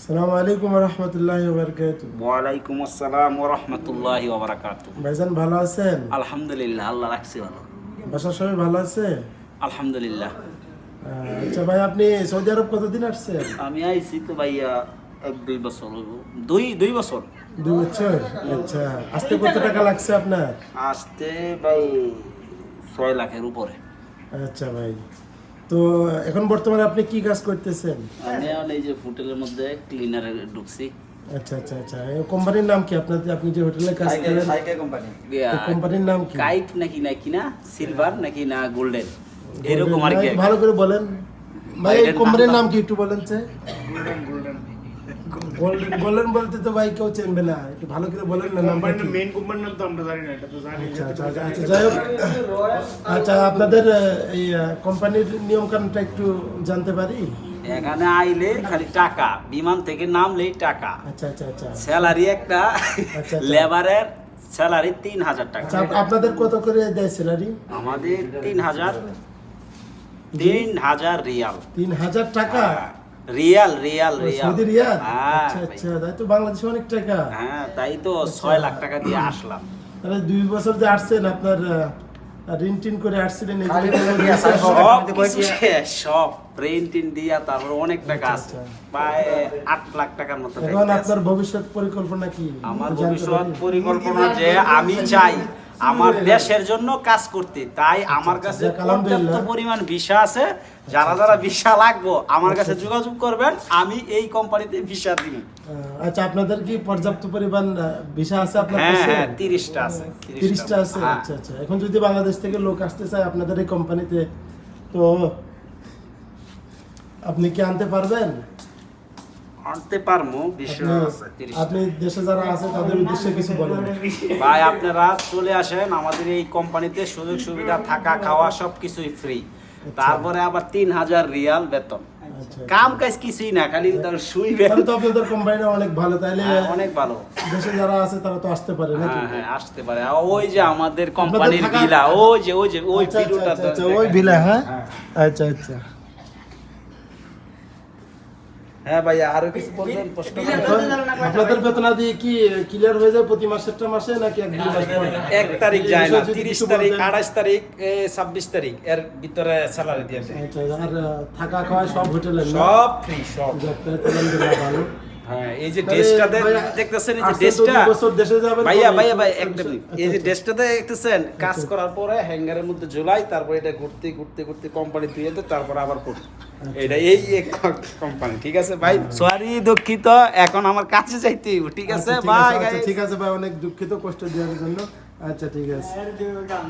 আসসালামু আলাইকুম ওয়া রাহমাতুল্লাহি ওয়া বারাকাতুহু। ওয়ালাইকুম আসসালাম ওয়া রাহমাতুল্লাহি ওয়া বারাকাতুহু। ভাইজান ভালো আছেন? আলহামদুলিল্লাহ, আল্লাহ রাখছে ভালো। বাসার সবাই ভালো আছে? আলহামদুলিল্লাহ। আচ্ছা ভাই, আপনি সৌদি আরব কতদিন আসছেন? আমি আইছি তো ভাইয়া 1-2 বছর হইব। দুই বছর 2 বছর। আচ্ছা, আসতে কত টাকা লাগছে আপনার? আসতে ভাই 6 লাখের উপরে। আচ্ছা ভাই, তো এখন বর্তমানে আপনি কি কাজ করতেছেন? আমি এখন এই যে হোটেলের মধ্যে ক্লিনারে ঢুকছি। আচ্ছা আচ্ছা আচ্ছা, এই কোম্পানির নাম কি আপনার, আপনি যে হোটেলে কাজ করেন? এই কোম্পানির নাম কি? কাইট নাকি না সিলভার নাকি না গোল্ডেন, এরকম আর কি। ভালো করে বলেন ভাই, এই কোম্পানির নাম কি একটু বলেন। গোল্ডেন গোল্ডেন বলতে তো ভাই কেউ চেনবে না, একটু ভালো করে বলেন না নাম। মেইন কোম্পানির নাম তো আমরা জানি না, এটা তো জানি। আচ্ছা আচ্ছা আচ্ছা, যাই হোক। আচ্ছা, আপনাদের এই কোম্পানির নিয়ম কানুনটা একটু জানতে পারি? এখানে আইলে খালি টাকা, বিমান থেকে নামলেই টাকা। আচ্ছা আচ্ছা আচ্ছা স্যালারি একটা আচ্ছা। লেবারের স্যালারি 3000 টাকা। আচ্ছা, আপনাদের কত করে দেয় স্যালারি? আমাদের 3000 রিয়াল। 3000 টাকা? Real Saudi Real? হ্যাঁ আচ্ছা আচ্ছা, তাই তো বাংলাদেশে অনেক টাকা। হ্যাঁ, তাই তো 6 লাখ টাকা দিয়ে আসলাম। তাহলে 2 বছর যে আসছেন, আপনার ঋণ টিন করে আসছিলেন, সব প্রিন্টিং দিয়া তারপর অনেক টাকা আছে, প্রায় 8 লাখ টাকার মতো। এখন আপনার ভবিষ্যৎ পরিকল্পনা কি? আমার ভবিষ্যৎ পরিকল্পনা যে আমি চাই আমার দেশের জন্য কাজ করতে, তাই আমার কাছে পর্যাপ্ত পরিমাণ ভিসা আছে। যারা ভিসা লাগবে আমার কাছে যোগাযোগ করবেন, আমি এই কোম্পানিতে ভিসা দিব। আচ্ছা, আপনাদের কি পর্যাপ্ত পরিমাণ ভিসা আছে আপনার কাছে? হ্যাঁ, 30টা আছে। 30টা আছে? আচ্ছা আচ্ছা। এখন যদি বাংলাদেশ থেকে লোক আসতে চায় আপনাদের এই কোম্পানিতে, তো আপনি কি আনতে পারবেন? আনতে পারবো, বিষয় আছে। 30টা। আপনি দেশে যারা আছে তাদের উদ্দেশ্যে কিছু বলেন। ভাই, আপনারা চলে আসেন আমাদের এই কোম্পানিতে, সুযোগ সুবিধা, থাকা খাওয়া সবকিছুই ফ্রি। তারপরে আবার 3000 রিয়াল বেতন। আচ্ছা, কাম কাজ কিছুই না, খালি তার শুইবেন। তাহলে তো আপনাদের কোম্পানিটা অনেক ভালো। তাইলে অনেক ভালো। দেশে যারা আছে তারা তো আসতে পারে নাকি? হ্যাঁ, আসতে পারে। ওই যে আমাদের কোম্পানির ভিলা, ওই আচ্ছা, ভিডিওটা আচ্ছা, আচ্ছা, ওই ভিলা। হ্যাঁ আচ্ছা আচ্ছা। হ্যাঁ ভাই, আরো কিছু বলবেন? প্রশ্ন আপনাদের বেতনাদি কি ক্লিয়ার হয়ে যায় প্রতি মাসেরটা মাসে নাকি 1-2 মাস পর? 1 তারিখ যায় না, 30 তারিখ, 28 তারিখ, 26 তারিখ এর ভিতরে স্যালারি দিয়ে দেয়। আচ্ছা, আর থাকা খাওয়া সব হোটেলে সব ফ্রি, সব। ভালো। হ্যাঁ, এই যে ডেস্কটাতে দেখতেছেন, এই যে ডেস্কটা ভাইয়া একটা মিনিট, এই যে ডেস্কটাতে দেখতেছেন, কাজ করার পরে হ্যাঙ্গারের মধ্যে ঝুলাই, তারপর এটা ঘুরতে কোম্পানি দিয়ে দেয়, তারপর আবার করতে। এটা এই এক কোম্পানি। ঠিক আছে ভাই, সরি দুঃখিত, এখন আমার কাছে যাইতে হইব। ঠিক আছে ভাই? ঠিক আছে ভাই, অনেক দুঃখিত কষ্ট দেওয়ার জন্য। আচ্ছা ঠিক আছে।